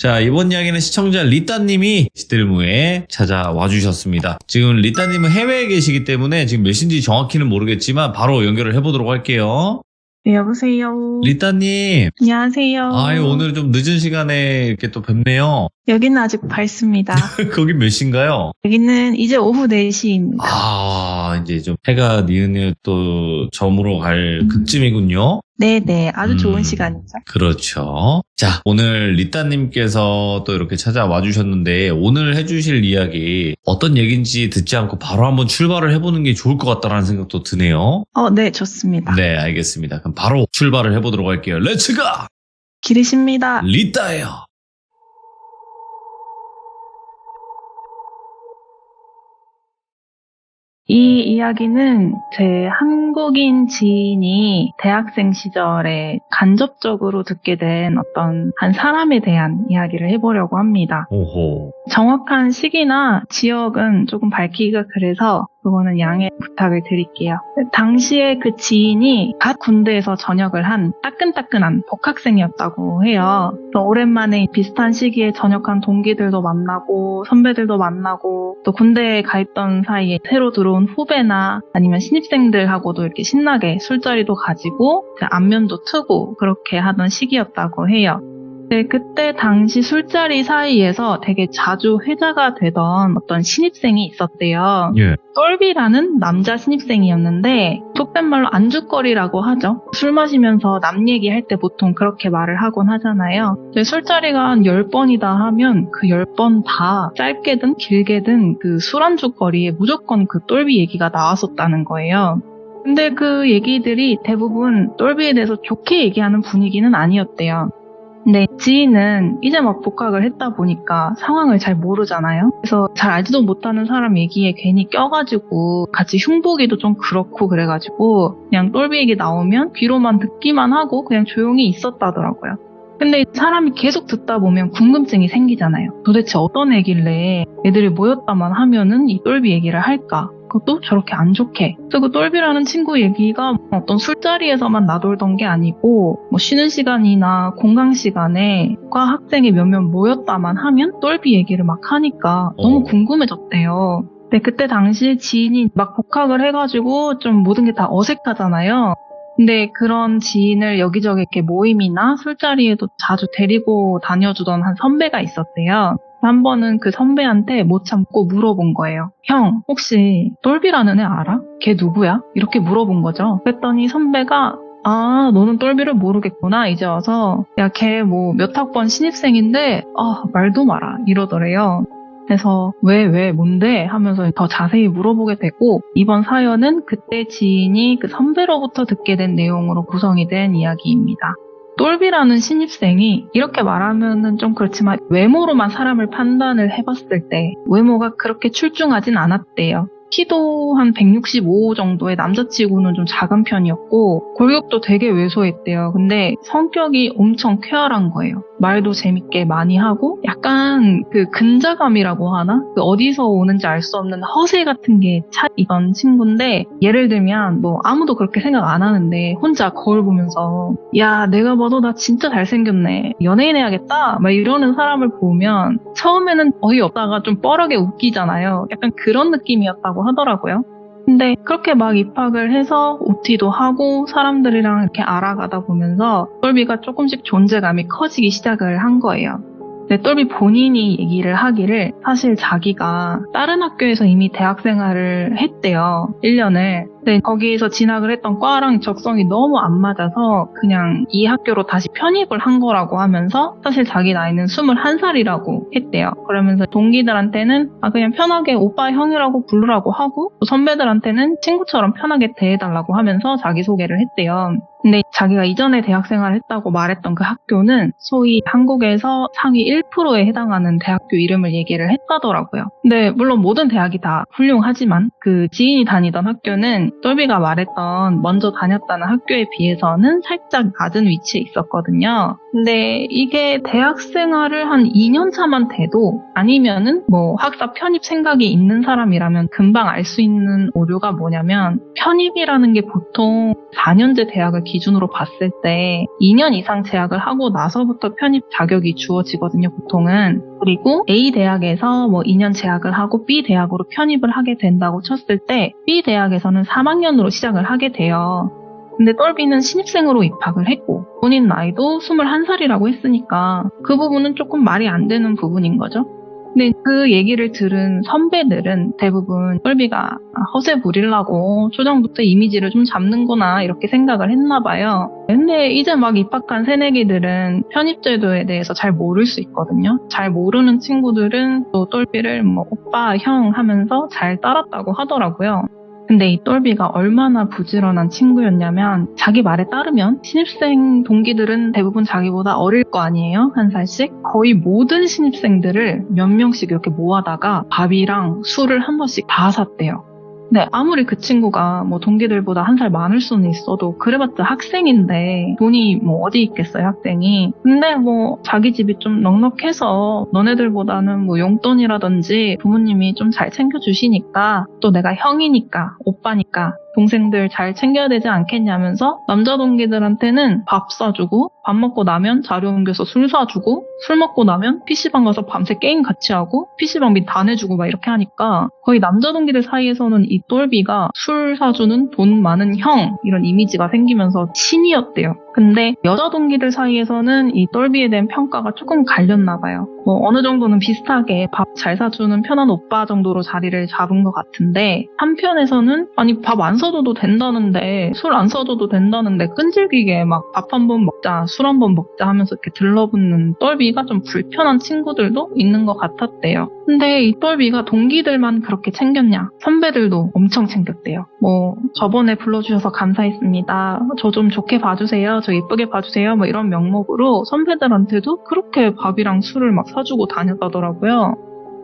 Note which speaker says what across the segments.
Speaker 1: 자, 이번 이야기는 시청자 리따님이 시들무에 찾아와 주셨습니다. 지금 리따님은 해외에 계시기 때문에 지금 몇 시인지 정확히는 모르겠지만 바로 연결을 해보도록 할게요.
Speaker 2: 네, 여보세요.
Speaker 1: 리따님.
Speaker 2: 안녕하세요.
Speaker 1: 아유, 오늘 좀 늦은 시간에 이렇게 또 뵙네요.
Speaker 2: 여기는 아직 밝습니다.
Speaker 1: 거긴 몇 시인가요?
Speaker 2: 여기는 이제 오후 4시입니다.
Speaker 1: 아, 이제 좀 해가 니은에 또 저물어 갈 그쯤이군요.
Speaker 2: 네네, 아주 좋은 시간이죠.
Speaker 1: 그렇죠. 자, 오늘 리따님께서 또 이렇게 찾아와 주셨는데 오늘 해주실 이야기 어떤 얘기인지 듣지 않고 바로 한번 출발을 해보는 게 좋을 것 같다라는 생각도 드네요.
Speaker 2: 네, 좋습니다.
Speaker 1: 네, 알겠습니다. 그럼 바로 출발을 해보도록 할게요. 렛츠가!
Speaker 2: 기르십니다.
Speaker 1: 리따예요.
Speaker 2: 이 이야기는 제 한국인 지인이 대학생 시절에 간접적으로 듣게 된 어떤 한 사람에 대한 이야기를 해보려고 합니다.
Speaker 1: 오호.
Speaker 2: 정확한 시기나 지역은 조금 밝히기가 그래서 그거는 양해 부탁을 드릴게요. 당시에 그 지인이 갓 군대에서 전역을 한 따끈따끈한 복학생이었다고 해요. 그래서 오랜만에 비슷한 시기에 전역한 동기들도 만나고 선배들도 만나고 또 군대에 가 있던 사이에 새로 들어온 후배나 아니면 신입생들하고도 이렇게 신나게 술자리도 가지고 안면도 트고 그렇게 하던 시기였다고 해요. 네, 그때 당시 술자리 사이에서 되게 자주 회자가 되던 어떤 신입생이 있었대요.
Speaker 1: 예.
Speaker 2: 똘비라는 남자 신입생이었는데 속된 말로 안주거리라고 하죠. 술 마시면서 남 얘기할 때 보통 그렇게 말을 하곤 하잖아요. 술자리가 한 10번이다 하면 그 10번 다 짧게든 길게든 그 술안주거리에 무조건 그 똘비 얘기가 나왔었다는 거예요. 근데 그 얘기들이 대부분 똘비에 대해서 좋게 얘기하는 분위기는 아니었대요. 근데 지인은 이제 막 복학을 했다 보니까 상황을 잘 모르잖아요. 그래서 잘 알지도 못하는 사람 얘기에 괜히 껴가지고 같이 흉보기도 좀 그렇고 그래가지고 그냥 똘비 얘기 나오면 귀로만 듣기만 하고 그냥 조용히 있었다더라고요. 근데 사람이 계속 듣다 보면 궁금증이 생기잖아요. 도대체 어떤 애길래 애들이 모였다만 하면은 이 똘비 얘기를 할까? 그것도 저렇게 안 좋게. 그래서 그 똘비라는 친구 얘기가 어떤 술자리에서만 나돌던 게 아니고 뭐 쉬는 시간이나 공강 시간에 과 학생이 몇몇 모였다만 하면 똘비 얘기를 막 하니까 너무 궁금해졌대요. 근데 그때 당시에 지인이 막 복학을 해가지고 좀 모든 게 다 어색하잖아요. 근데 그런 지인을 여기저기 이렇게 모임이나 술자리에도 자주 데리고 다녀주던 한 선배가 있었대요. 한 번은 그 선배한테 못 참고 물어본 거예요. 형, 혹시 똘비라는 애 알아? 걔 누구야? 이렇게 물어본 거죠. 그랬더니 선배가 아, 너는 똘비를 모르겠구나, 이제 와서. 야, 걔 뭐 몇 학번 신입생인데, 말도 마라, 이러더래요. 그래서 왜, 뭔데? 하면서 더 자세히 물어보게 되고, 이번 사연은 그때 지인이 그 선배로부터 듣게 된 내용으로 구성이 된 이야기입니다. 똘비라는 신입생이 이렇게 말하면은 좀 그렇지만 외모로만 사람을 판단을 해봤을 때 외모가 그렇게 출중하진 않았대요. 키도 한 165 정도의 남자치고는 좀 작은 편이었고 골격도 되게 왜소했대요. 근데 성격이 엄청 쾌활한 거예요. 말도 재밌게 많이 하고 약간 그 근자감이라고 하나? 그 어디서 오는지 알 수 없는 허세 같은 게 차있던 친구인데 예를 들면 뭐 아무도 그렇게 생각 안 하는데 혼자 거울 보면서 야 내가 봐도 나 진짜 잘생겼네. 연예인 해야겠다. 막 이러는 사람을 보면 처음에는 어이없다가 좀 뻘하게 웃기잖아요. 약간 그런 느낌이었다고 하더라고요. 근데 그렇게 막 입학을 해서 OT도 하고 사람들이랑 이렇게 알아가다 보면서 똘비가 조금씩 존재감이 커지기 시작을 한 거예요. 근데 똘비 본인이 얘기를 하기를 사실 자기가 다른 학교에서 이미 대학 생활을 했대요. 1년을. 근데 거기에서 진학을 했던 과랑 적성이 너무 안 맞아서 그냥 이 학교로 다시 편입을 한 거라고 하면서 사실 자기 나이는 21살이라고 했대요. 그러면서 동기들한테는 그냥 편하게 오빠 형이라고 부르라고 하고 또 선배들한테는 친구처럼 편하게 대해달라고 하면서 자기소개를 했대요. 근데 자기가 이전에 대학 생활을 했다고 말했던 그 학교는 소위 한국에서 상위 1%에 해당하는 대학교 이름을 얘기를 했다더라고요. 근데 물론 모든 대학이 다 훌륭하지만 그 지인이 다니던 학교는 똘비가 말했던 먼저 다녔다는 학교에 비해서는 살짝 낮은 위치에 있었거든요. 근데 이게 대학 생활을 한 2년 차만 돼도 아니면은 뭐 학사 편입 생각이 있는 사람이라면 금방 알 수 있는 오류가 뭐냐면 편입이라는 게 보통 4년제 대학을 기준으로 봤을 때 2년 이상 재학을 하고 나서부터 편입 자격이 주어지거든요, 보통은. 그리고 A 대학에서 뭐 2년 재학을 하고 B 대학으로 편입을 하게 된다고 쳤을 때 B 대학에서는 3학년으로 시작을 하게 돼요. 근데 똘비는 신입생으로 입학을 했고 본인 나이도 21살이라고 했으니까 그 부분은 조금 말이 안 되는 부분인 거죠. 근데 그 얘기를 들은 선배들은 대부분 똘비가 허세 부리려고 초장부터 이미지를 좀 잡는구나 이렇게 생각을 했나 봐요. 근데 이제 막 입학한 새내기들은 편입제도에 대해서 잘 모를 수 있거든요. 잘 모르는 친구들은 또 똘비를 뭐 오빠, 형 하면서 잘 따랐다고 하더라고요. 근데 이 똘비가 얼마나 부지런한 친구였냐면 자기 말에 따르면 신입생 동기들은 대부분 자기보다 어릴 거 아니에요? 한 살씩? 거의 모든 신입생들을 몇 명씩 이렇게 모아다가 밥이랑 술을 한 번씩 다 샀대요. 근데 아무리 그 친구가 뭐 동기들보다 한 살 많을 수는 있어도 그래봤자 학생인데 돈이 뭐 어디 있겠어요, 학생이. 근데 뭐 자기 집이 좀 넉넉해서 너네들보다는 뭐 용돈이라든지 부모님이 좀 잘 챙겨주시니까 또 내가 형이니까 오빠니까 동생들 잘 챙겨야 되지 않겠냐면서 남자 동기들한테는 밥 사주고 밥 먹고 나면 자료 옮겨서 술 사주고 술 먹고 나면 PC방 가서 밤새 게임 같이 하고 PC방비 다 내주고 막 이렇게 하니까 거의 남자 동기들 사이에서는 이 똘비가 술 사주는 돈 많은 형 이런 이미지가 생기면서 신이었대요. 근데 여자 동기들 사이에서는 이 똘비에 대한 평가가 조금 갈렸나 봐요. 뭐 어느 정도는 비슷하게 밥 잘 사주는 편한 오빠 정도로 자리를 잡은 것 같은데 한편에서는 아니 밥 안 사줘도 된다는데 술 안 사줘도 된다는데 끈질기게 막 밥 한 번 먹자 술 한 번 먹자 하면서 이렇게 들러붙는 똘비가 좀 불편한 친구들도 있는 것 같았대요. 근데 이 똘비가 동기들만 그렇게 챙겼냐? 선배들도 엄청 챙겼대요. 뭐 저번에 불러주셔서 감사했습니다. 저 좀 좋게 봐주세요. 저 예쁘게 봐주세요. 뭐 이런 명목으로 선배들한테도 그렇게 밥이랑 술을 막 사주고 다녔다더라고요.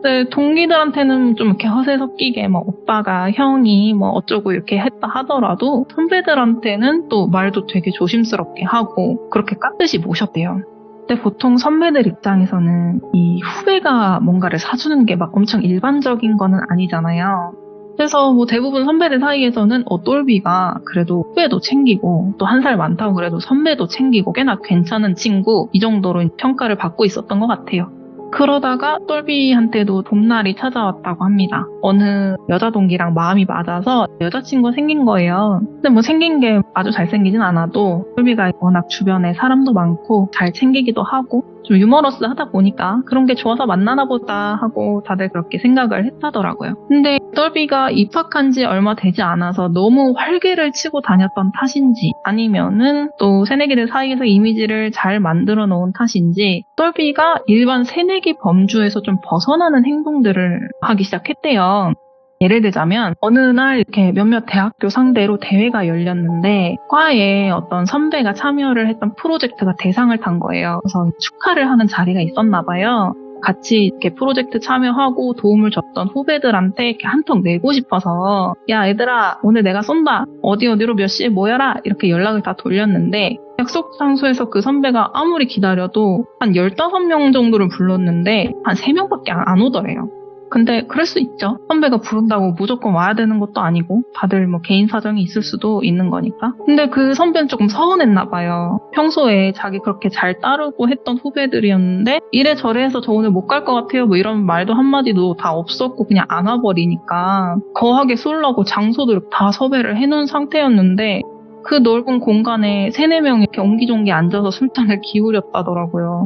Speaker 2: 근데 동기들한테는 좀 이렇게 허세 섞이게 뭐 오빠가 형이 뭐 어쩌고 이렇게 했다 하더라도 선배들한테는 또 말도 되게 조심스럽게 하고 그렇게 깍듯이 모셨대요. 근데 보통 선배들 입장에서는 이 후배가 뭔가를 사주는 게 막 엄청 일반적인 거는 아니잖아요. 그래서 뭐 대부분 선배들 사이에서는 똘비가 그래도 후배도 챙기고 또 한 살 많다고 그래도 선배도 챙기고 꽤나 괜찮은 친구 이 정도로 평가를 받고 있었던 것 같아요. 그러다가 똘비한테도 봄날이 찾아왔다고 합니다. 어느 여자 동기랑 마음이 맞아서 여자친구가 생긴 거예요. 근데 뭐 생긴 게 아주 잘생기진 않아도 똘비가 워낙 주변에 사람도 많고 잘 챙기기도 하고 좀 유머러스하다 보니까 그런 게 좋아서 만나나 보다 하고 다들 그렇게 생각을 했다더라고요. 근데 똘비가 입학한 지 얼마 되지 않아서 너무 활개를 치고 다녔던 탓인지 아니면은 또 새내기들 사이에서 이미지를 잘 만들어 놓은 탓인지 똘비가 일반 새내기 범주에서 좀 벗어나는 행동들을 하기 시작했대요. 예를 들자면 어느 날 이렇게 몇몇 대학교 상대로 대회가 열렸는데 과에 어떤 선배가 참여를 했던 프로젝트가 대상을 탄 거예요. 그래서 축하를 하는 자리가 있었나 봐요. 같이 이렇게 프로젝트 참여하고 도움을 줬던 후배들한테 이렇게 한턱 내고 싶어서 야 얘들아 오늘 내가 쏜다 어디로 몇 시에 모여라 이렇게 연락을 다 돌렸는데 약속 장소에서 그 선배가 아무리 기다려도 한 15명 정도를 불렀는데 한 3명밖에 안 오더래요. 근데 그럴 수 있죠. 선배가 부른다고 무조건 와야 되는 것도 아니고 다들 뭐 개인 사정이 있을 수도 있는 거니까. 근데 그 선배는 조금 서운했나 봐요. 평소에 자기 그렇게 잘 따르고 했던 후배들이었는데 이래저래 해서 저 오늘 못 갈 것 같아요 뭐 이런 말도 한마디도 다 없었고 그냥 안 와버리니까 거하게 쏠라고 장소도 다 섭외를 해놓은 상태였는데 그 넓은 공간에 3-4명 이렇게 옹기종기 앉아서 술잔을 기울였다더라고요.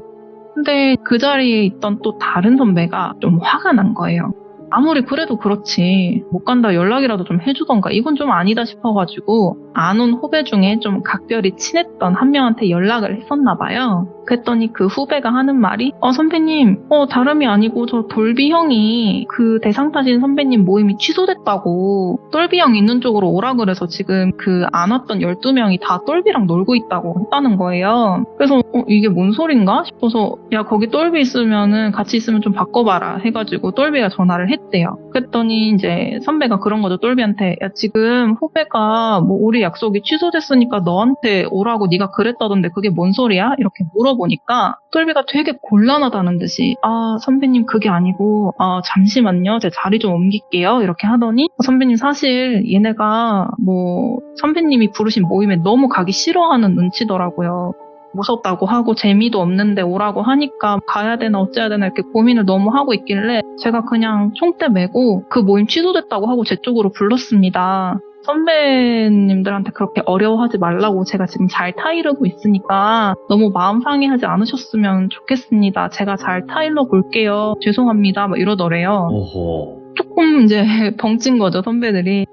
Speaker 2: 근데 그 자리에 있던 또 다른 선배가 좀 화가 난 거예요. 아무리 그래도 그렇지 못 간다 연락이라도 좀 해주던가 이건 좀 아니다 싶어가지고 안 온 후배 중에 좀 각별히 친했던 한 명한테 연락을 했었나 봐요. 그랬더니 그 후배가 하는 말이 선배님 다름이 아니고 저 돌비 형이 그 대상 타신 선배님 모임이 취소됐다고 똘비 형 있는 쪽으로 오라 그래서 지금 그 안 왔던 12명이 다 똘비랑 놀고 있다고 했다는 거예요. 그래서 이게 뭔 소린가 싶어서 야 거기 똘비 있으면은 같이 있으면 좀 바꿔봐라 해가지고 똘비가 전화를 했대요. 그랬더니 이제 선배가 그런 거죠. 똘비한테 야 지금 후배가 뭐 우리 약속이 취소됐으니까 너한테 오라고 네가 그랬다던데 그게 뭔 소리야? 이렇게 물어보고 물어보니까 똘비가 되게 곤란하다는 듯이 선배님 그게 아니고 잠시만요. 제 자리 좀 옮길게요. 이렇게 하더니 선배님 사실 얘네가 뭐 선배님이 부르신 모임에 너무 가기 싫어하는 눈치더라고요. 무섭다고 하고 재미도 없는데 오라고 하니까 가야 되나 어째야 되나 이렇게 고민을 너무 하고 있길래 제가 그냥 총대 메고 그 모임 취소됐다고 하고 제 쪽으로 불렀습니다. 선배님들한테 그렇게 어려워하지 말라고 제가 지금 잘 타이르고 있으니까 너무 마음 상해하지 않으셨으면 좋겠습니다. 제가 잘 타일러 볼게요. 죄송합니다. 막 이러더래요.
Speaker 1: 오호.
Speaker 2: 조금 이제 벙찐 거죠, 선배들이.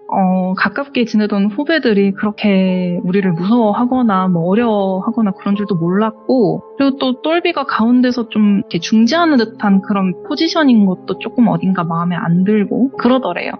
Speaker 2: 가깝게 지내던 후배들이 그렇게 우리를 무서워하거나 뭐 어려워하거나 그런 줄도 몰랐고, 그리고 또 똘비가 가운데서 좀 이렇게 중재하는 듯한 그런 포지션인 것도 조금 어딘가 마음에 안 들고 그러더래요.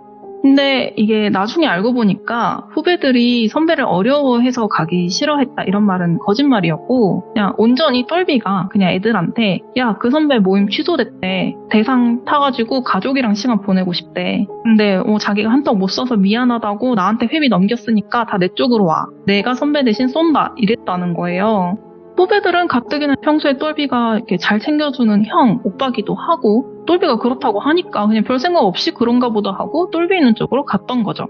Speaker 2: 근데 이게 나중에 알고 보니까 후배들이 선배를 어려워해서 가기 싫어했다 이런 말은 거짓말이었고 그냥 온전히 똘비가 그냥 애들한테 야, 그 선배 모임 취소됐대. 대상 타가지고 가족이랑 시간 보내고 싶대. 근데 자기가 한턱 못 써서 미안하다고 나한테 회비 넘겼으니까 다 내 쪽으로 와. 내가 선배 대신 쏜다. 이랬다는 거예요. 후배들은 가뜩이나 평소에 똘비가 이렇게 잘 챙겨주는 형, 오빠기도 하고 똘비가 그렇다고 하니까 그냥 별 생각 없이 그런가 보다 하고 똘비 있는 쪽으로 갔던 거죠.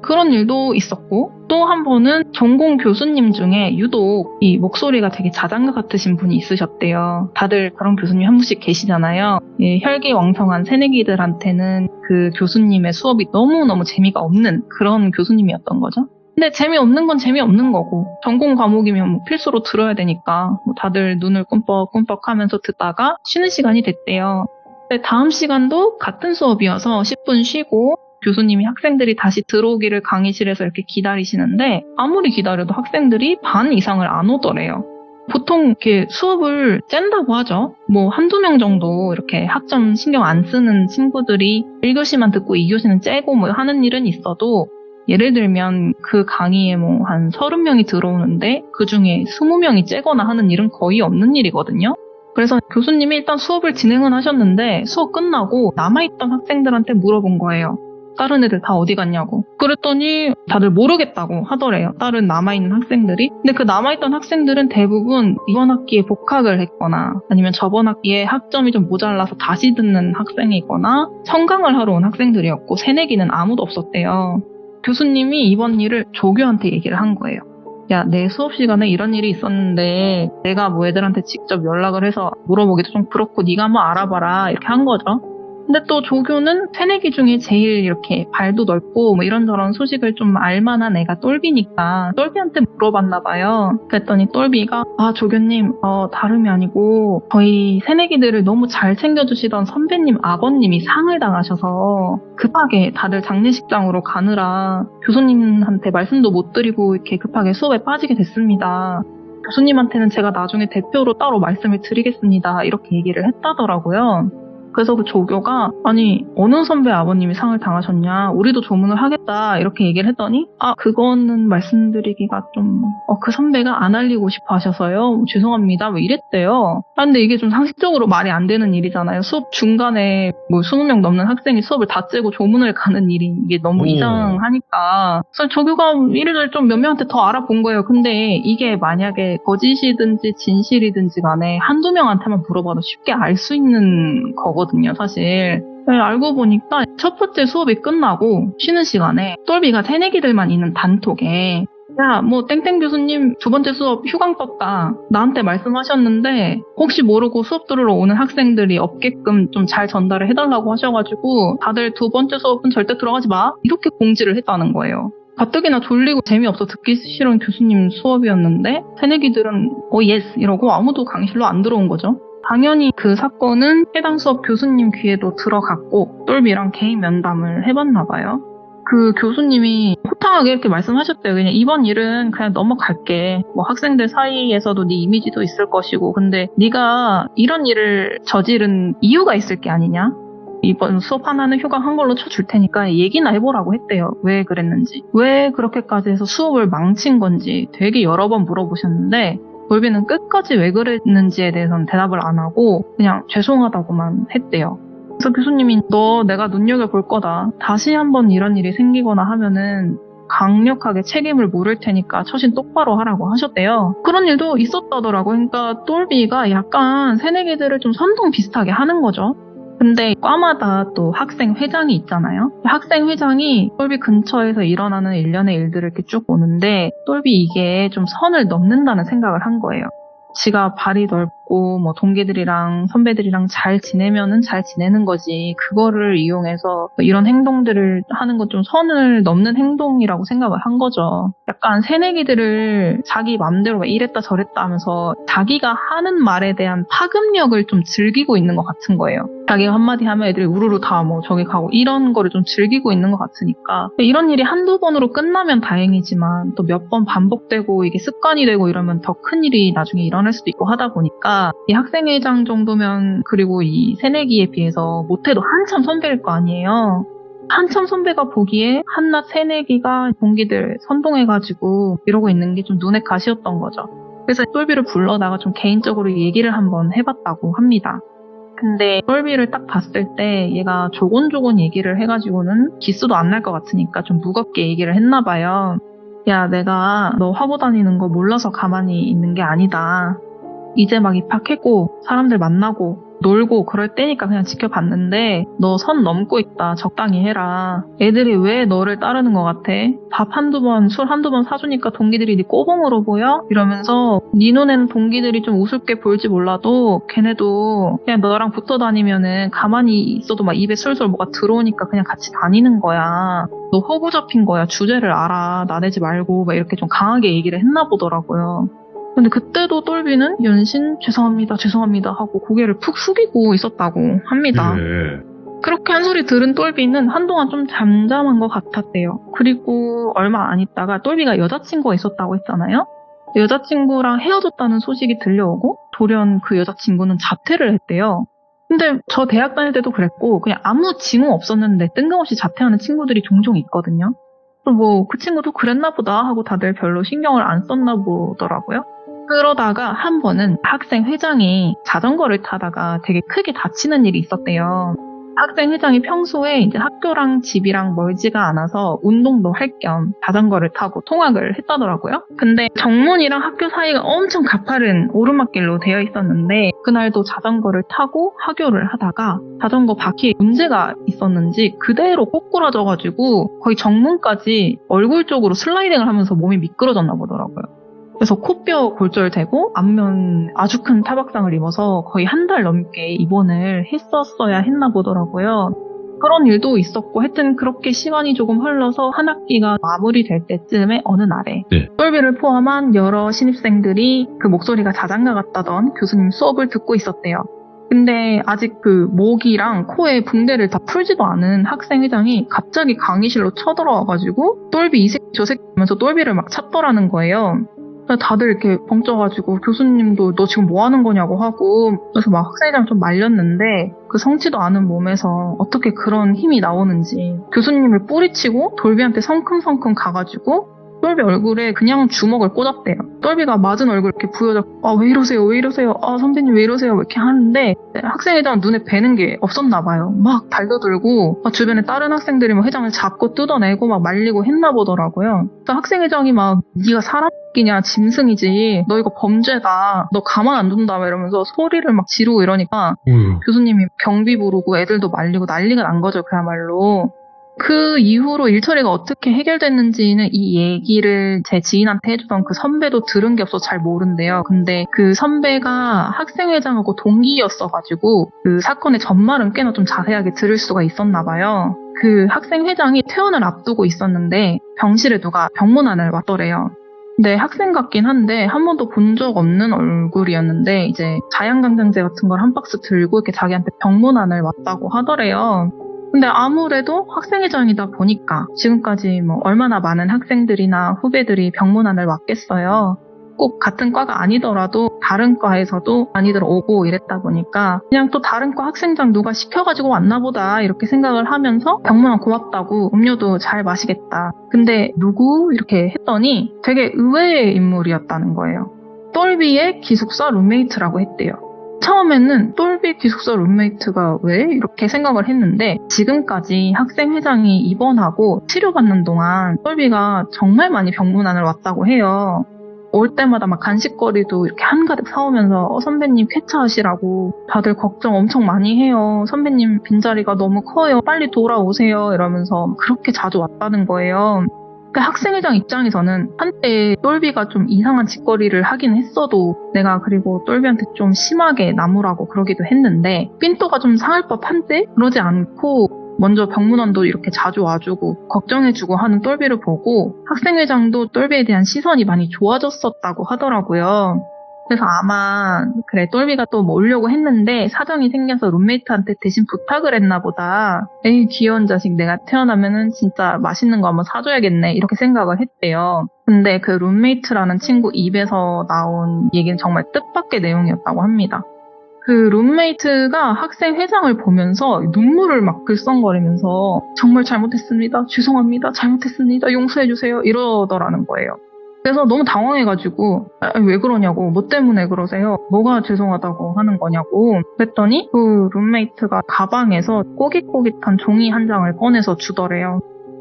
Speaker 2: 그런 일도 있었고 또 한 번은 전공 교수님 중에 유독 이 목소리가 되게 자장가 같으신 분이 있으셨대요. 다들 그런 교수님 한 분씩 계시잖아요. 혈기왕성한 새내기들한테는 그 교수님의 수업이 너무너무 재미가 없는 그런 교수님이었던 거죠. 근데 재미없는 건 재미없는 거고 전공 과목이면 뭐 필수로 들어야 되니까 뭐 다들 눈을 꿈뻑꿈뻑 하면서 듣다가 쉬는 시간이 됐대요. 근데 다음 시간도 같은 수업이어서 10분 쉬고 교수님이 학생들이 다시 들어오기를 강의실에서 이렇게 기다리시는데 아무리 기다려도 학생들이 반 이상을 안 오더래요. 보통 이렇게 수업을 짠다고 하죠. 뭐 한두 명 정도 이렇게 학점 신경 안 쓰는 친구들이 1교시만 듣고 2교시는 째고 뭐 하는 일은 있어도 예를 들면 그 강의에 뭐 한 30명이 들어오는데 그 중에 20명이 째거나 하는 일은 거의 없는 일이거든요. 그래서 교수님이 일단 수업을 진행은 하셨는데 수업 끝나고 남아있던 학생들한테 물어본 거예요. 다른 애들 다 어디 갔냐고. 그랬더니 다들 모르겠다고 하더래요. 다른 남아있는 학생들이. 근데 그 남아있던 학생들은 대부분 이번 학기에 복학을 했거나 아니면 저번 학기에 학점이 좀 모자라서 다시 듣는 학생이거나 청강을 하러 온 학생들이었고 새내기는 아무도 없었대요. 교수님이 이번 일을 조교한테 얘기를 한 거예요. 야, 내 수업 시간에 이런 일이 있었는데 내가 뭐 애들한테 직접 연락을 해서 물어보기도 좀 그렇고 네가 한번 알아봐라 이렇게 한 거죠. 근데 또 조교는 새내기 중에 제일 이렇게 발도 넓고 뭐 이런저런 소식을 좀 알만한 애가 똘비니까 똘비한테 물어봤나 봐요. 그랬더니 똘비가 조교님 다름이 아니고 저희 새내기들을 너무 잘 챙겨주시던 선배님 아버님이 상을 당하셔서 급하게 다들 장례식장으로 가느라 교수님한테 말씀도 못 드리고 이렇게 급하게 수업에 빠지게 됐습니다. 교수님한테는 제가 나중에 대표로 따로 말씀을 드리겠습니다. 이렇게 얘기를 했다더라고요. 그래서 그 조교가 아니 어느 선배 아버님이 상을 당하셨냐 우리도 조문을 하겠다 이렇게 얘기를 했더니 그거는 말씀드리기가 좀 그 선배가 안 알리고 싶어 하셔서요 죄송합니다 뭐 이랬대요. 근데 이게 좀 상식적으로 말이 안 되는 일이잖아요. 수업 중간에 뭐 20명 넘는 학생이 수업을 다 째고 조문을 가는 일이 이게 너무 이상하니까 그래서 조교가 이를 좀 몇 명한테 더 알아본 거예요. 근데 이게 만약에 거짓이든지 진실이든지 간에 한두 명한테만 물어봐도 쉽게 알 수 있는 거거든요 사실. 알고 보니까 첫 번째 수업이 끝나고 쉬는 시간에 똘비가 새내기들만 있는 단톡에 야, 뭐 땡땡 교수님 두 번째 수업 휴강 떴다. 나한테 말씀하셨는데 혹시 모르고 수업 들으러 오는 학생들이 없게끔 좀 잘 전달을 해달라고 하셔가지고 다들 두 번째 수업은 절대 들어가지 마. 이렇게 공지를 했다는 거예요. 가뜩이나 졸리고 재미없어 듣기 싫은 교수님 수업이었는데 새내기들은 예스 이러고 아무도 강의실로 안 들어온 거죠. 당연히 그 사건은 해당 수업 교수님 귀에도 들어갔고 똘비랑 개인 면담을 해봤나 봐요. 그 교수님이 호탕하게 이렇게 말씀하셨대요. 그냥 이번 일은 그냥 넘어갈게. 뭐 학생들 사이에서도 네 이미지도 있을 것이고 근데 네가 이런 일을 저지른 이유가 있을 게 아니냐? 이번 수업 하나는 휴강한 걸로 쳐줄 테니까 얘기나 해보라고 했대요. 왜 그랬는지. 왜 그렇게까지 해서 수업을 망친 건지 되게 여러 번 물어보셨는데 똘비는 끝까지 왜 그랬는지에 대해서는 대답을 안 하고 그냥 죄송하다고만 했대요. 그래서 교수님이 너 내가 눈여겨볼 거다. 다시 한번 이런 일이 생기거나 하면은 강력하게 책임을 물을 테니까 처신 똑바로 하라고 하셨대요. 그런 일도 있었다더라고요. 그러니까 똘비가 약간 새내기들을 좀 선동 비슷하게 하는 거죠. 근데 과마다 또 학생회장이 있잖아요. 학생회장이 똘비 근처에서 일어나는 일련의 일들을 이렇게 쭉 보는데 똘비 이게 좀 선을 넘는다는 생각을 한 거예요. 지가 발이 넓고 뭐 동기들이랑 선배들이랑 잘 지내면은 잘 지내는 거지. 그거를 이용해서 이런 행동들을 하는 건 좀 선을 넘는 행동이라고 생각을 한 거죠. 약간 새내기들을 자기 맘대로 막 이랬다 저랬다 하면서 자기가 하는 말에 대한 파급력을 좀 즐기고 있는 것 같은 거예요. 자기가 한마디 하면 애들이 우르르 다 뭐 저기 가고 이런 거를 좀 즐기고 있는 것 같으니까 이런 일이 한두 번으로 끝나면 다행이지만 또 몇 번 반복되고 이게 습관이 되고 이러면 더 큰 일이 나중에 일어날 수도 있고 하다 보니까 이 학생회장 정도면 그리고 이 새내기에 비해서 못해도 한참 선배일 거 아니에요. 한참 선배가 보기에 한낱 새내기가 동기들 선동해가지고 이러고 있는 게 좀 눈에 가시였던 거죠. 그래서 똘비를 불러다가 좀 개인적으로 얘기를 한번 해봤다고 합니다. 근데 똘비를 딱 봤을 때 얘가 조곤조곤 얘기를 해가지고는 기수도 안 날 것 같으니까 좀 무겁게 얘기를 했나 봐요. 야, 내가 너 화보 다니는 거 몰라서 가만히 있는 게 아니다. 이제 막 입학했고 사람들 만나고 놀고 그럴 때니까 그냥 지켜봤는데 너 선 넘고 있다. 적당히 해라. 애들이 왜 너를 따르는 것 같아? 밥 한두 번, 술 한두 번 사주니까 동기들이 네 꼬봉으로 보여? 이러면서 네 눈에는 동기들이 좀 우습게 보일지 몰라도 걔네도 그냥 너랑 붙어 다니면은 가만히 있어도 막 입에 술술 뭐가 들어오니까 그냥 같이 다니는 거야. 너 허구 잡힌 거야. 주제를 알아. 나대지 말고 막 이렇게 좀 강하게 얘기를 했나 보더라고요. 근데 그때도 똘비는 연신 죄송합니다 하고 고개를 푹 숙이고 있었다고 합니다.
Speaker 1: 예.
Speaker 2: 그렇게 한 소리 들은 똘비는 한동안 좀 잠잠한 것 같았대요. 그리고 얼마 안 있다가 똘비가 여자친구가 있었다고 했잖아요. 여자친구랑 헤어졌다는 소식이 들려오고 돌연 그 여자친구는 자퇴를 했대요. 근데 저 대학 다닐 때도 그랬고 그냥 아무 징후 없었는데 뜬금없이 자퇴하는 친구들이 종종 있거든요. 뭐 그 친구도 그랬나 보다 하고 다들 별로 신경을 안 썼나 보더라고요. 그러다가 한 번은 학생회장이 자전거를 타다가 되게 크게 다치는 일이 있었대요. 학생회장이 평소에 이제 학교랑 집이랑 멀지가 않아서 운동도 할 겸 자전거를 타고 통학을 했다더라고요. 근데 정문이랑 학교 사이가 엄청 가파른 오르막길로 되어 있었는데 그날도 자전거를 타고 하교를 하다가 자전거 바퀴에 문제가 있었는지 그대로 꼬꾸라져가지고 거의 정문까지 얼굴 쪽으로 슬라이딩을 하면서 몸이 미끄러졌나 보더라고요. 그래서 코뼈 골절되고 안면 아주 큰 타박상을 입어서 거의 한 달 넘게 입원을 했었어야 했나 보더라고요. 그런 일도 있었고 하여튼 그렇게 시간이 조금 흘러서 한 학기가 마무리될 때쯤에 어느 날에 똘비를 포함한 여러 신입생들이 그 목소리가 자장가 같다던 교수님 수업을 듣고 있었대요. 근데 아직 그 목이랑 코에 붕대를 다 풀지도 않은 학생회장이 갑자기 강의실로 쳐들어와가지고 똘비 이 새끼 저 새끼 하면서 똘비를 막 찾더라는 거예요. 다들 이렇게 벙쪄가지고 교수님도 너 지금 뭐 하는 거냐고 하고 그래서 막 학생회장 좀 말렸는데 그 성치도 않은 몸에서 어떻게 그런 힘이 나오는지 교수님을 뿌리치고 똘비한테 성큼성큼 가가지고 똘비 얼굴에 그냥 주먹을 꽂았대요. 똘비가 맞은 얼굴 이렇게 부여잡고 왜 이러세요 선배님 왜 이러세요 이렇게 하는데 학생회장은 눈에 뵈는 게 없었나 봐요. 막 달겨들고 주변에 다른 학생들이 막 회장을 잡고 뜯어내고 막 말리고 했나 보더라고요. 그래서 학생회장이 막 네가 사람이냐 짐승이지 너 이거 범죄다 너 가만 안 둔다 막 이러면서 소리를 막 지르고 이러니까 교수님이 경비 부르고 애들도 말리고 난리가 난 거죠. 그야말로. 그 이후로 일처리가 어떻게 해결됐는지는 이 얘기를 제 지인한테 해주던 그 선배도 들은 게 없어서 잘 모른대요. 근데 그 선배가 학생회장하고 동기였어가지고 그 사건의 전말은 꽤나 좀 자세하게 들을 수가 있었나 봐요. 그 학생회장이 퇴원을 앞두고 있었는데 병실에 누가 병문안을 왔더래요. 근데 학생 같긴 한데 한 번도 본 적 없는 얼굴이었는데 이제 자양강장제 같은 걸 한 박스 들고 이렇게 자기한테 병문안을 왔다고 하더래요. 근데 아무래도 학생회장이다 보니까 지금까지 뭐 얼마나 많은 학생들이나 후배들이 병문안을 왔겠어요. 꼭 같은 과가 아니더라도 다른 과에서도 많이들 오고 이랬다 보니까 그냥 또 다른 과 학생장 누가 시켜가지고 왔나 보다 이렇게 생각을 하면서 병문안 고맙다고 음료도 잘 마시겠다. 근데 누구? 이렇게 했더니 되게 의외의 인물이었다는 거예요. 똘비의 기숙사 룸메이트라고 했대요. 처음에는 똘비 기숙사 룸메이트가 왜? 이렇게 생각을 했는데 지금까지 학생회장이 입원하고 치료받는 동안 똘비가 정말 많이 병문안을 왔다고 해요. 올 때마다 막 간식거리도 이렇게 한가득 사오면서 선배님 쾌차하시라고 다들 걱정 엄청 많이 해요. 선배님 빈자리가 너무 커요. 빨리 돌아오세요. 이러면서 그렇게 자주 왔다는 거예요. 그러니까 학생회장 입장에서는 한때 똘비가 좀 이상한 짓거리를 하긴 했어도 내가 그리고 똘비한테 좀 심하게 나무라고 그러기도 했는데 삔또가 좀 상할 법한데 그러지 않고 먼저 병문안도 이렇게 자주 와주고 걱정해주고 하는 똘비를 보고 학생회장도 똘비에 대한 시선이 많이 좋아졌었다고 하더라고요. 그래서 아마 그래 똘비가 또 뭐 오려고 했는데 사정이 생겨서 룸메이트한테 대신 부탁을 했나 보다. 에이 귀여운 자식 내가 태어나면은 진짜 맛있는 거 한번 사줘야겠네 이렇게 생각을 했대요. 근데 그 룸메이트라는 친구 입에서 나온 얘기는 정말 뜻밖의 내용이었다고 합니다. 그 룸메이트가 학생회장을 보면서 눈물을 막 글썽거리면서 정말 잘못했습니다. 죄송합니다. 잘못했습니다. 용서해주세요. 이러더라는 거예요. 그래서 너무 당황해가지고 왜 그러냐고 뭐 때문에 그러세요? 뭐가 죄송하다고 하는 거냐고 그랬더니 그 룸메이트가 가방에서 꼬깃꼬깃한 종이 한 장을 꺼내서 주더래요.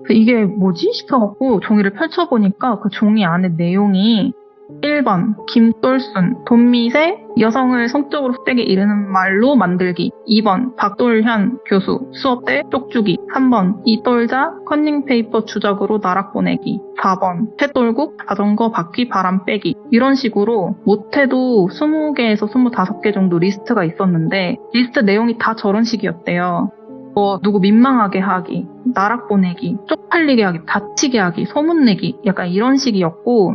Speaker 2: 이게 뭐지? 싶어갖고 종이를 펼쳐보니까 그 종이 안에 내용이 1번 김돌순 돈미세 여성을 성적으로 헛되게 이르는 말로 만들기 2번 박돌현 교수 수업대 쪽주기 3번 이돌자 커닝페이퍼 주작으로 나락 보내기 4번 채돌국 자전거 바퀴 바람 빼기 이런 식으로 못해도 20개에서 25개 정도 리스트가 있었는데 리스트 내용이 다 저런 식이었대요. 뭐 누구 민망하게 하기, 나락 보내기, 쪽팔리게 하기, 다치게 하기, 소문내기 약간 이런 식이었고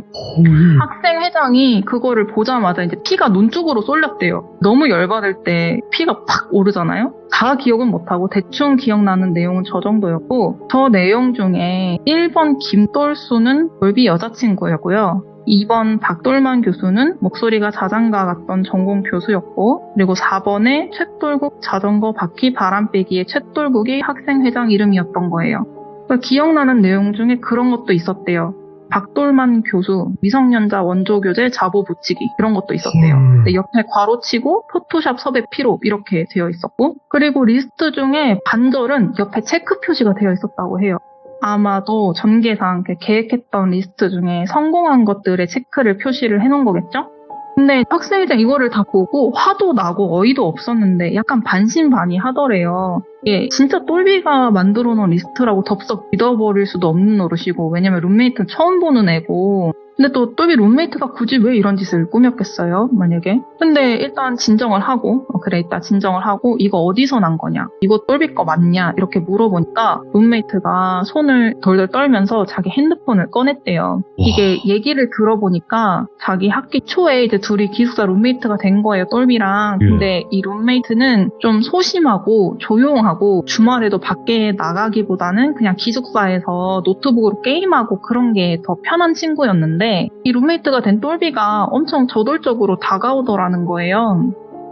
Speaker 2: 학생회장이 그거를 보자마자 이제 피가 눈 쪽으로 쏠렸대요. 너무 열받을 때 피가 팍 오르잖아요. 다 기억은 못하고 대충 기억나는 내용은 저 정도였고 저 내용 중에 1번 김돌수는 똘비 여자친구였고요. 2번 박돌만 교수는 목소리가 자장가 같던 전공 교수였고 그리고 4번에 챗돌국 자전거 바퀴 바람 빼기의 챗돌국이 학생회장 이름이었던 거예요. 그러니까 기억나는 내용 중에 그런 것도 있었대요. 박돌만 교수 미성년자 원조교재 자보 붙이기 이런 것도 있었대요. 근데 옆에 괄호치고 포토샵 섭외 필요 이렇게 되어 있었고 그리고 리스트 중에 반절은 옆에 체크 표시가 되어 있었다고 해요. 아마도 전개상 계획했던 리스트 중에 성공한 것들의 체크를 표시를 해놓은 거겠죠? 근데 학생회장 이거를 다 보고 화도 나고 어이도 없었는데 약간 반신반의하더래요. 이게 진짜 똘비가 만들어 놓은 리스트라고 덥석 믿어버릴 수도 없는 노릇이고 왜냐면 룸메이트는 처음 보는 애고 근데 또 똘비 룸메이트가 굳이 왜 이런 짓을 꾸몄겠어요? 만약에. 근데 일단 진정을 하고 그래 일단 진정을 하고 이거 어디서 난 거냐? 이거 똘비 거 맞냐? 이렇게 물어보니까 룸메이트가 손을 덜덜 떨면서 자기 핸드폰을 꺼냈대요. 이게 얘기를 들어보니까 자기 학기 초에 이제 둘이 기숙사 룸메이트가 된 거예요. 똘비랑. 근데 이 룸메이트는 좀 소심하고 조용하고 주말에도 밖에 나가기보다는 그냥 기숙사에서 노트북으로 게임하고 그런 게 더 편한 친구였는데 이 룸메이트가 된 똘비가 엄청 저돌적으로 다가오더라는 거예요.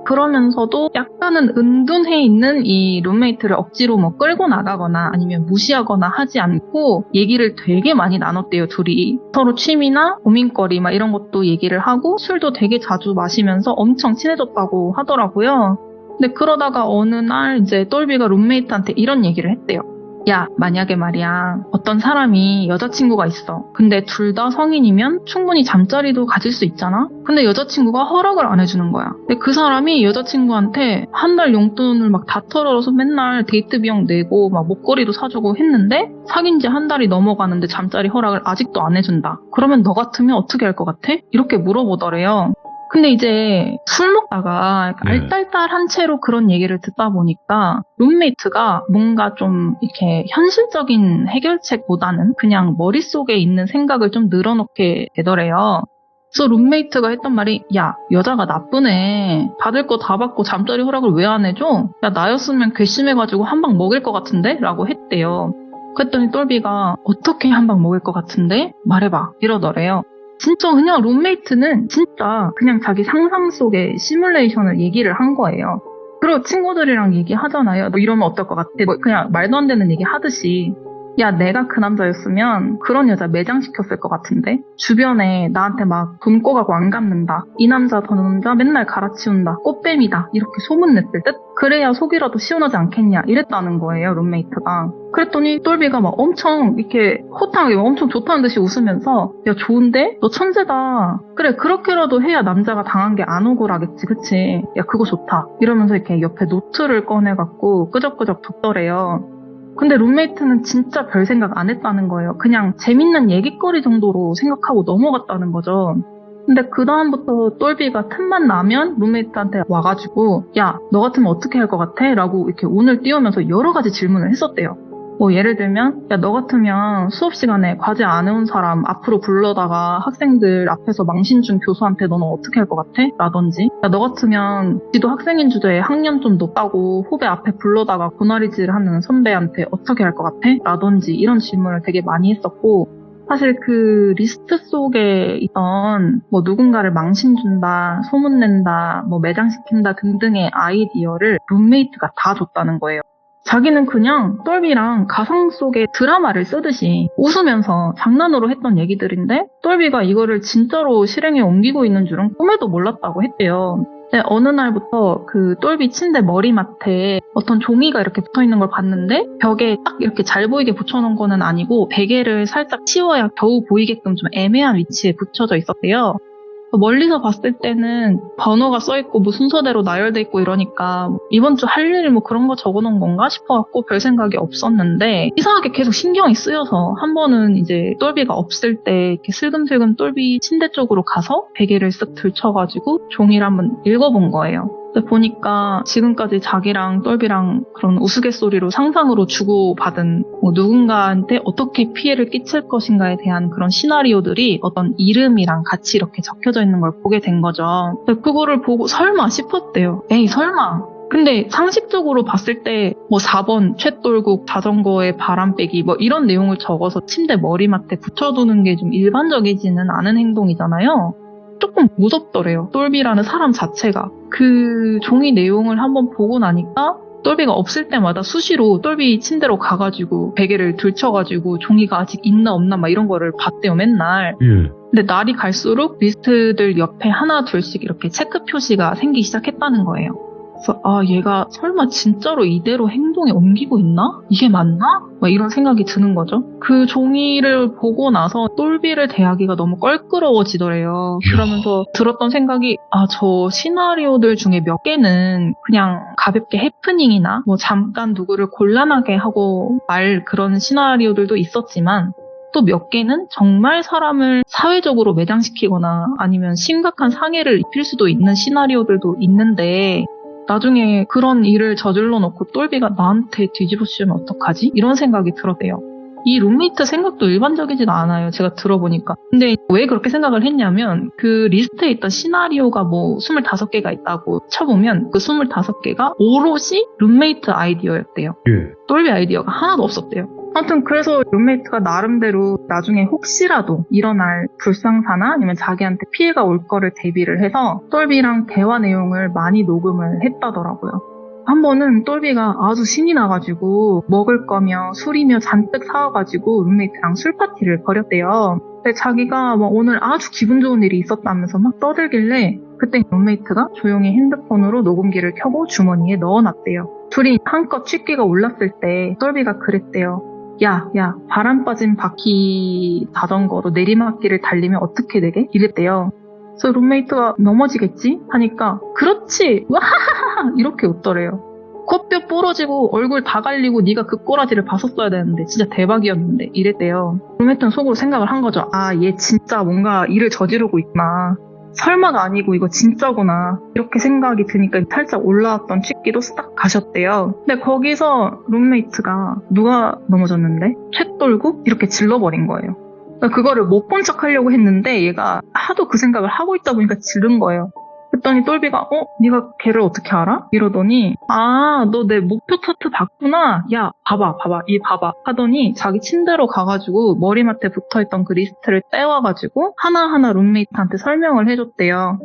Speaker 2: 그러면서도 약간은 은둔해 있는 이 룸메이트를 억지로 뭐 끌고 나가거나 아니면 무시하거나 하지 않고 얘기를 되게 많이 나눴대요, 둘이. 서로 취미나 고민거리 막 이런 것도 얘기를 하고 술도 되게 자주 마시면서 엄청 친해졌다고 하더라고요. 근데 그러다가 어느 날 이제 똘비가 룸메이트한테 이런 얘기를 했대요. 야, 만약에 말이야, 어떤 사람이 여자친구가 있어. 근데 둘 다 성인이면 충분히 잠자리도 가질 수 있잖아? 근데 여자친구가 허락을 안 해주는 거야. 근데 그 사람이 여자친구한테 한 달 용돈을 막 다 털어서 맨날 데이트 비용 내고 막 목걸이도 사주고 했는데 사귄 지 한 달이 넘어가는데 잠자리 허락을 아직도 안 해준다. 그러면 너 같으면 어떻게 할 것 같아? 이렇게 물어보더래요. 근데 이제 술 먹다가 알딸딸한 채로 그런 얘기를 듣다 보니까 룸메이트가 뭔가 좀 이렇게 현실적인 해결책보다는 그냥 머릿속에 있는 생각을 좀 늘어놓게 되더래요. 그래서 룸메이트가 했던 말이 야, 여자가 나쁘네. 받을 거 다 받고 잠자리 허락을 왜 안 해줘? 야, 나였으면 괘씸해가지고 한 방 먹일 것 같은데? 라고 했대요. 그랬더니 똘비가 어떻게 한 방 먹일 것 같은데? 말해봐. 이러더래요. 진짜 그냥 룸메이트는 진짜 그냥 자기 상상 속의 시뮬레이션을 얘기를 한 거예요. 그리고 친구들이랑 얘기하잖아요. 뭐 이러면 어떨 것 같아? 뭐 그냥 말도 안 되는 얘기 하듯이. 야, 내가 그 남자였으면 그런 여자 매장시켰을 것 같은데? 주변에 나한테 막 돈 꿔가고 안 갚는다. 이 남자 저 남자 맨날 갈아치운다. 꽃뱀이다. 이렇게 소문냈을 듯? 그래야 속이라도 시원하지 않겠냐. 이랬다는 거예요, 룸메이트가. 그랬더니 똘비가 막 엄청 이렇게 호탕하게 엄청 좋다는 듯이 웃으면서 야, 좋은데? 너 천재다. 그래, 그렇게라도 해야 남자가 당한 게 안 억울하겠지, 그치? 야, 그거 좋다. 이러면서 이렇게 옆에 노트를 꺼내갖고 끄적끄적 뒀더래요. 근데 룸메이트는 진짜 별 생각 안 했다는 거예요. 그냥 재밌는 얘기거리 정도로 생각하고 넘어갔다는 거죠. 근데 그 다음부터 똘비가 틈만 나면 룸메이트한테 와가지고 야, 너 같으면 어떻게 할 것 같아? 라고 이렇게 운을 띄우면서 여러 가지 질문을 했었대요. 뭐 예를 들면 야, 너 같으면 수업 시간에 과제 안 해온 사람 앞으로 불러다가 학생들 앞에서 망신 준 교수한테 너는 어떻게 할 것 같아? 라든지 야, 너 같으면 지도 학생인 주제에 학년 좀 높다고 후배 앞에 불러다가 고나리질 하는 선배한테 어떻게 할 것 같아? 라든지 이런 질문을 되게 많이 했었고 사실 그 리스트 속에 있던 뭐 누군가를 망신 준다, 소문낸다, 뭐 매장시킨다 등등의 아이디어를 룸메이트가 다 줬다는 거예요. 자기는 그냥 똘비랑 가상 속의 드라마를 쓰듯이 웃으면서 장난으로 했던 얘기들인데 똘비가 이거를 진짜로 실행에 옮기고 있는 줄은 꿈에도 몰랐다고 했대요. 근데 어느 날부터 그 똘비 침대 머리맡에 어떤 종이가 이렇게 붙어있는 걸 봤는데 벽에 딱 이렇게 잘 보이게 붙여놓은 거는 아니고 베개를 살짝 치워야 겨우 보이게끔 좀 애매한 위치에 붙여져 있었대요. 멀리서 봤을 때는 번호가 써있고 뭐 순서대로 나열돼 있고 이러니까 이번 주 할 일 뭐 그런 거 적어놓은 건가 싶어갖고 별 생각이 없었는데 이상하게 계속 신경이 쓰여서 한 번은 이제 똘비가 없을 때 이렇게 슬금슬금 똘비 침대 쪽으로 가서 베개를 쓱 들쳐가지고 종이를 한번 읽어본 거예요. 근데 보니까 지금까지 자기랑 똘비랑 그런 우스갯소리로 상상으로 주고받은 뭐 누군가한테 어떻게 피해를 끼칠 것인가에 대한 그런 시나리오들이 어떤 이름이랑 같이 이렇게 적혀져 있는 걸 보게 된 거죠. 근데 그거를 보고 설마 싶었대요. 에이, 설마. 근데 상식적으로 봤을 때 뭐 4번 쇳돌국 자전거에 바람 빼기 뭐 이런 내용을 적어서 침대 머리맡에 붙여두는 게 좀 일반적이지는 않은 행동이잖아요. 조금 무섭더래요. 똘비라는 사람 자체가. 그 종이 내용을 한번 보고 나니까 똘비가 없을 때마다 수시로 똘비 침대로 가가지고 베개를 들쳐가지고 종이가 아직 있나 없나 막 이런 거를 봤대요, 맨날.
Speaker 1: 예.
Speaker 2: 근데 날이 갈수록 리스트들 옆에 하나 둘씩 이렇게 체크 표시가 생기기 시작했다는 거예요. 그래서 아, 얘가 설마 진짜로 이대로 행동에 옮기고 있나? 이게 맞나? 막 이런 생각이 드는 거죠. 그 종이를 보고 나서 똘비를 대하기가 너무 껄끄러워지더래요. 그러면서 들었던 생각이 아, 저 시나리오들 중에 몇 개는 그냥 가볍게 해프닝이나 뭐 잠깐 누구를 곤란하게 하고 말 그런 시나리오들도 있었지만 또 몇 개는 정말 사람을 사회적으로 매장시키거나 아니면 심각한 상해를 입힐 수도 있는 시나리오들도 있는데 나중에 그런 일을 저질러 놓고 똘비가 나한테 뒤집어 씌우면 어떡하지? 이런 생각이 들었대요. 이 룸메이트 생각도 일반적이진 않아요. 제가 들어보니까. 근데 왜 그렇게 생각을 했냐면 그 리스트에 있던 시나리오가 뭐 25개가 있다고 쳐보면 그 25개가 오롯이 룸메이트 아이디어였대요.
Speaker 1: 예.
Speaker 2: 똘비 아이디어가 하나도 없었대요. 아무튼 그래서 룸메이트가 나름대로 나중에 혹시라도 일어날 불상사나 아니면 자기한테 피해가 올 거를 대비를 해서 똘비랑 대화 내용을 많이 녹음을 했다더라고요. 한 번은 똘비가 아주 신이 나가지고 먹을 거며 술이며 잔뜩 사와가지고 룸메이트랑 술 파티를 벌였대요. 근데 자기가 막 오늘 아주 기분 좋은 일이 있었다면서 막 떠들길래 그때 룸메이트가 조용히 핸드폰으로 녹음기를 켜고 주머니에 넣어놨대요. 둘이 한껏 취기가 올랐을 때 똘비가 그랬대요. 야, 바람 빠진 바퀴 자전거로 내리막길을 달리면 어떻게 되게? 이랬대요. 그래서 룸메이트가 넘어지겠지? 하니까 그렇지! 와하하하! 이렇게 웃더래요. 코뼈 부러지고 얼굴 다 갈리고 네가 그 꼬라지를 봤었어야 되는데 진짜 대박이었는데 이랬대요. 룸메이트는 속으로 생각을 한 거죠. 아, 얘 진짜 뭔가 일을 저지르고 있구나. 설마가 아니고 이거 진짜구나. 이렇게 생각이 드니까 살짝 올라왔던 취기도 싹 가셨대요. 근데 거기서 룸메이트가 누가 넘어졌는데? 쇳돌국? 이렇게 질러버린 거예요. 그러니까 그거를 못 본 척 하려고 했는데 얘가 하도 그 생각을 하고 있다 보니까 지른 거예요. 그랬더니 똘비가 네가 걔를 어떻게 알아? 이러더니 아, 너 내 목표 차트 봤구나. 야, 봐봐 하더니 자기 침대로 가가지고 머리맡에 붙어있던 그 리스트를 떼와가지고 하나하나 룸메이트한테 설명을 해줬대요.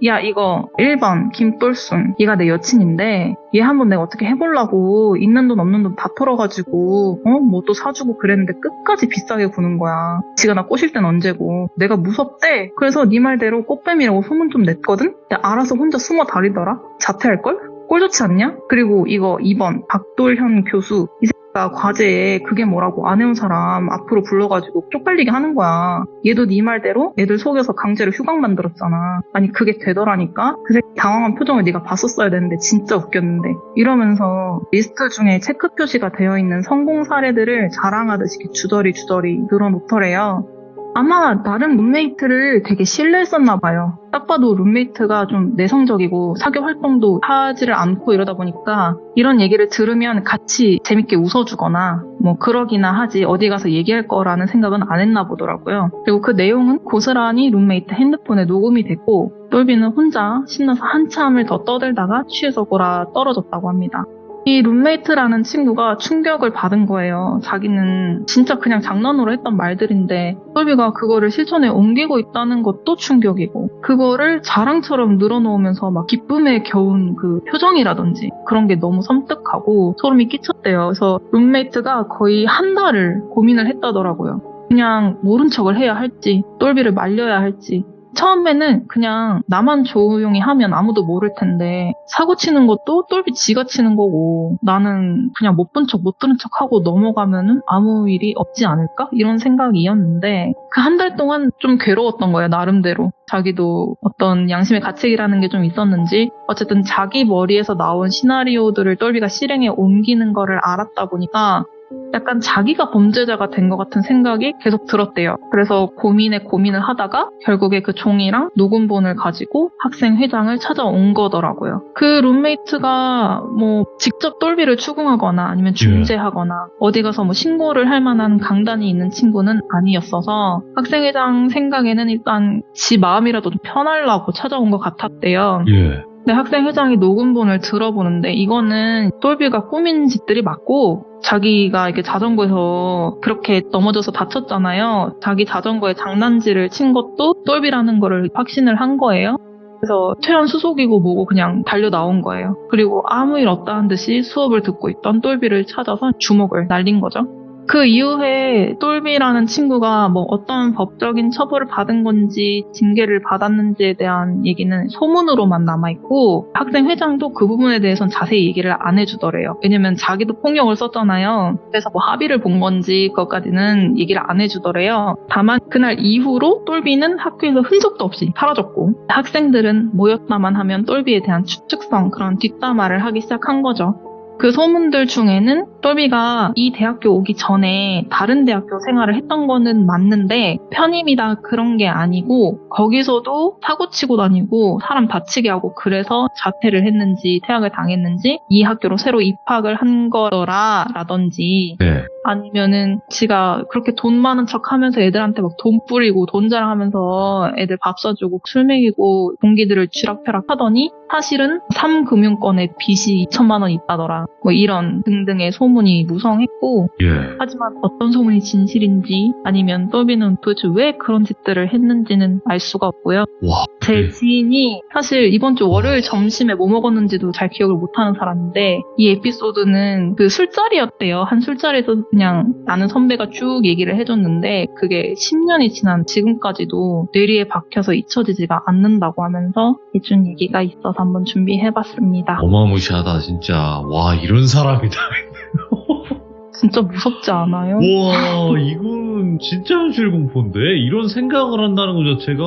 Speaker 2: 야, 이거 1번 김돌순. 얘가 내 여친인데 얘 한번 내가 어떻게 해보려고 있는 돈 없는 돈 다 털어가지고 뭐 또 사주고 그랬는데 끝까지 비싸게 구는 거야. 지가 나 꼬실 땐 언제고. 내가 무섭대. 그래서 네 말대로 꽃뱀이라고 소문 좀 냈거든? 근데 알아서 혼자 숨어 다니더라. 자퇴할걸? 꼴 좋지 않냐? 그리고 이거 2번 박돌현 교수. 이 새끼가 과제에 그게 뭐라고 안 해온 사람 앞으로 불러가지고 쪽팔리게 하는 거야. 얘도 네 말대로 애들 속여서 강제로 휴강 만들었잖아. 아니 그게 되더라니까? 그 새끼 당황한 표정을 네가 봤었어야 되는데 진짜 웃겼는데. 이러면서 리스트 중에 체크 표시가 되어 있는 성공 사례들을 자랑하듯이 이렇게 주저리 늘어놓더래요. 아마 다른 룸메이트를 되게 신뢰했었나 봐요. 딱 봐도 룸메이트가 좀 내성적이고 사교 활동도 하지를 않고 이러다 보니까 이런 얘기를 들으면 같이 재밌게 웃어주거나 뭐 그러기나 하지 어디 가서 얘기할 거라는 생각은 안 했나 보더라고요. 그리고 그 내용은 고스란히 룸메이트 핸드폰에 녹음이 됐고 똘비는 혼자 신나서 한참을 더 떠들다가 취해서 골아 떨어졌다고 합니다. 이 룸메이트라는 친구가 충격을 받은 거예요. 자기는 진짜 그냥 장난으로 했던 말들인데 똘비가 그거를 실천에 옮기고 있다는 것도 충격이고 그거를 자랑처럼 늘어놓으면서 막 기쁨에 겨운 그 표정이라든지 그런 게 너무 섬뜩하고 소름이 끼쳤대요. 그래서 룸메이트가 거의 한 달을 고민을 했다더라고요. 그냥 모른 척을 해야 할지 똘비를 말려야 할지. 처음에는 그냥 나만 조용히 하면 아무도 모를 텐데 사고 치는 것도 똘비 지가 치는 거고 나는 그냥 못 본 척 못 들은 척 하고 넘어가면은 아무 일이 없지 않을까? 이런 생각이었는데 그 한 달 동안 좀 괴로웠던 거예요. 나름대로. 자기도 어떤 양심의 가책이라는 게 좀 있었는지 어쨌든 자기 머리에서 나온 시나리오들을 똘비가 실행에 옮기는 거를 알았다 보니까 약간 자기가 범죄자가 된 것 같은 생각이 계속 들었대요. 그래서 고민을 하다가 결국에 그 종이랑 녹음본을 가지고 학생회장을 찾아온 거더라고요. 그 룸메이트가 뭐 직접 똘비를 추궁하거나 아니면 중재하거나 어디 가서 뭐 신고를 할 만한 강단이 있는 친구는 아니었어서 학생회장 생각에는 일단 지 마음이라도 좀 편하려고 찾아온 것 같았대요. 근데 학생회장이 녹음본을 들어보는데 이거는 똘비가 꾸민 짓들이 맞고 자기가 이렇게 자전거에서 그렇게 넘어져서 다쳤잖아요. 자기 자전거에 장난질을 친 것도 똘비라는 거를 확신을 한 거예요. 그래서 퇴원 수속이고 뭐고 그냥 달려 나온 거예요. 그리고 아무 일 없다는 듯이 수업을 듣고 있던 똘비를 찾아서 주먹을 날린 거죠. 그 이후에 똘비라는 친구가 뭐 어떤 법적인 처벌을 받은 건지 징계를 받았는지에 대한 얘기는 소문으로만 남아있고 학생회장도 그 부분에 대해서는 자세히 얘기를 안 해주더래요. 왜냐면 자기도 폭력을 썼잖아요. 그래서 뭐 합의를 본 건지 그것까지는 얘기를 안 해주더래요. 다만 그날 이후로 똘비는 학교에서 흔적도 없이 사라졌고 학생들은 모였다만 하면 똘비에 대한 추측성 그런 뒷담화를 하기 시작한 거죠. 그 소문들 중에는 똘비가 이 대학교 오기 전에 다른 대학교 생활을 했던 거는 맞는데 편입이다 그런 게 아니고 거기서도 사고치고 다니고 사람 다치게 하고 그래서 자퇴를 했는지 퇴학을 당했는지 이 학교로 새로 입학을 한 거라 라든지 아니면은 지가 그렇게 돈 많은 척 하면서 애들한테 막 돈 뿌리고 돈 자랑하면서 애들 밥 사주고 술 먹이고 동기들을 쥐락펴락 하더니 사실은 3금융권에 빚이 2천만 원 있다더라. 뭐 이런 등등의 소문이 무성했고 하지만 어떤 소문이 진실인지 아니면 똘비는 도대체 왜 그런 짓들을 했는지는 알 수가 없고요. 제 지인이 사실 이번 주 월요일 점심에 뭐 먹었는지도 잘 기억을 못하는 사람인데 이 에피소드는 그 술자리였대요. 한 술자리에서 그냥 아는 선배가 쭉 얘기를 해줬는데 그게 10년이 지난 지금까지도 뇌리에 박혀서 잊혀지지가 않는다고 하면서 해준 얘기가 있어서 한번 준비해봤습니다.
Speaker 1: 어마무시하다 진짜. 와 이런 사람이다.
Speaker 2: 진짜 무섭지 않아요?
Speaker 1: 와 이건 진짜 현실 공포인데 이런 생각을 한다는 것 자체가.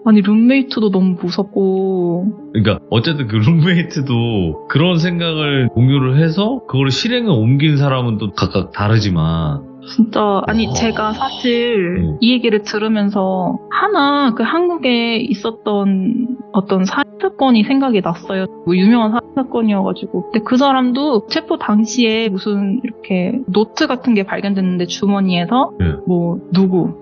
Speaker 2: 아니 룸메이트도 너무 무섭고
Speaker 1: 그러니까 어쨌든 그 룸메이트도 그런 생각을 공유를 해서 그걸 실행에 옮긴 사람은 또 각각 다르지만
Speaker 2: 진짜 아니 제가 사실 이 얘기를 들으면서 하나 그 한국에 있었던 어떤 살인사건이 생각이 났어요. 뭐 유명한 살인사건이어가지고 근데 그 사람도 체포 당시에 무슨 이렇게 노트 같은 게 발견됐는데 주머니에서 뭐 누구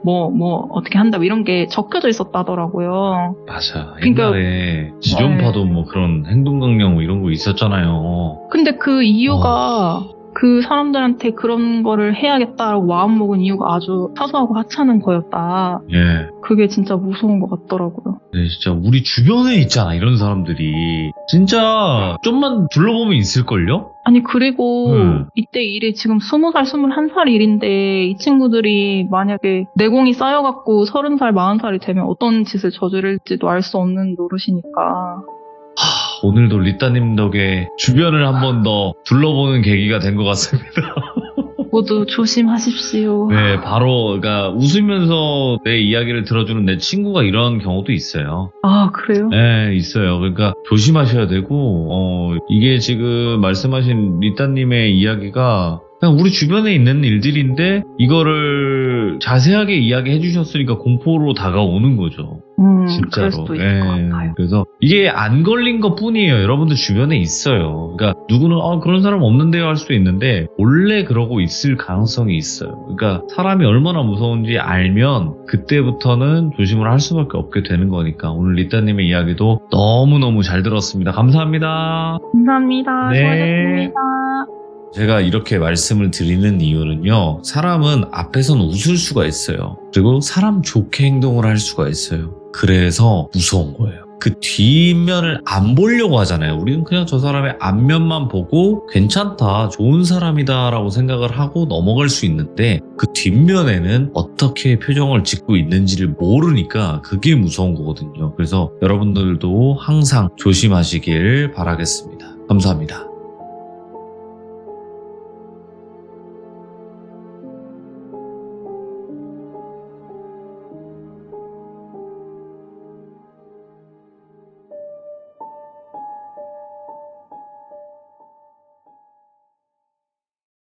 Speaker 2: 뭐 어떻게 한다 이런 게 적혀져 있었다더라고요.
Speaker 1: 맞아.
Speaker 2: 그러니까,
Speaker 1: 옛날에 지존파도 뭐 그런 행동강령 뭐 이런 거 있었잖아요.
Speaker 2: 근데 그 이유가 그 사람들한테 그런 거를 해야겠다라고 마음먹은 이유가 아주 사소하고 하찮은 거였다.
Speaker 1: 예.
Speaker 2: 그게 진짜 무서운 것 같더라고요.
Speaker 1: 네, 진짜 우리 주변에 있잖아, 이런 사람들이. 진짜 좀만 둘러보면 있을걸요?
Speaker 2: 아니 그리고
Speaker 1: 음.
Speaker 2: 이때 일이 지금 20살, 21살 일인데 이 친구들이 만약에 내공이 쌓여갖고 30살, 40살이 되면 어떤 짓을 저지를지도 알 수 없는 노릇이니까.
Speaker 1: 오늘도 리따님 덕에 주변을 한 번 더 둘러보는 계기가 된 것 같습니다.
Speaker 2: 모두 조심하십시오.
Speaker 1: 네, 바로, 그러니까 웃으면서 내 이야기를 들어주는 내 친구가 이런 경우도 있어요.
Speaker 2: 아 그래요?
Speaker 1: 네, 있어요. 그러니까 조심하셔야 되고, 이게 지금 말씀하신 리따님의 이야기가 그냥 우리 주변에 있는 일들인데 이거를 자세하게 이야기해 주셨으니까 공포로 다가오는 거죠. 진짜로.
Speaker 2: 그럴 수도 있을 것 같아요.
Speaker 1: 그래서 이게 안 걸린 것 뿐이에요. 여러분들 주변에 있어요. 그러니까 누구는 그런 사람 없는데요 할 수도 있는데 원래 그러고 있을 가능성이 있어요. 그러니까 사람이 얼마나 무서운지 알면 그때부터는 조심을 할 수밖에 없게 되는 거니까 오늘 리따님의 이야기도 너무너무 잘 들었습니다. 감사합니다.
Speaker 2: 감사합니다.
Speaker 1: 네.
Speaker 2: 수고하셨습니다.
Speaker 1: 제가 이렇게 말씀을 드리는 이유는요. 사람은 앞에선 웃을 수가 있어요. 그리고 사람 좋게 행동을 할 수가 있어요. 그래서 무서운 거예요. 그 뒷면을 안 보려고 하잖아요. 우리는 그냥 저 사람의 앞면만 보고 괜찮다, 좋은 사람이다 라고 생각을 하고 넘어갈 수 있는데 그 뒷면에는 어떻게 표정을 짓고 있는지를 모르니까 그게 무서운 거거든요. 그래서 여러분들도 항상 조심하시길 바라겠습니다. 감사합니다.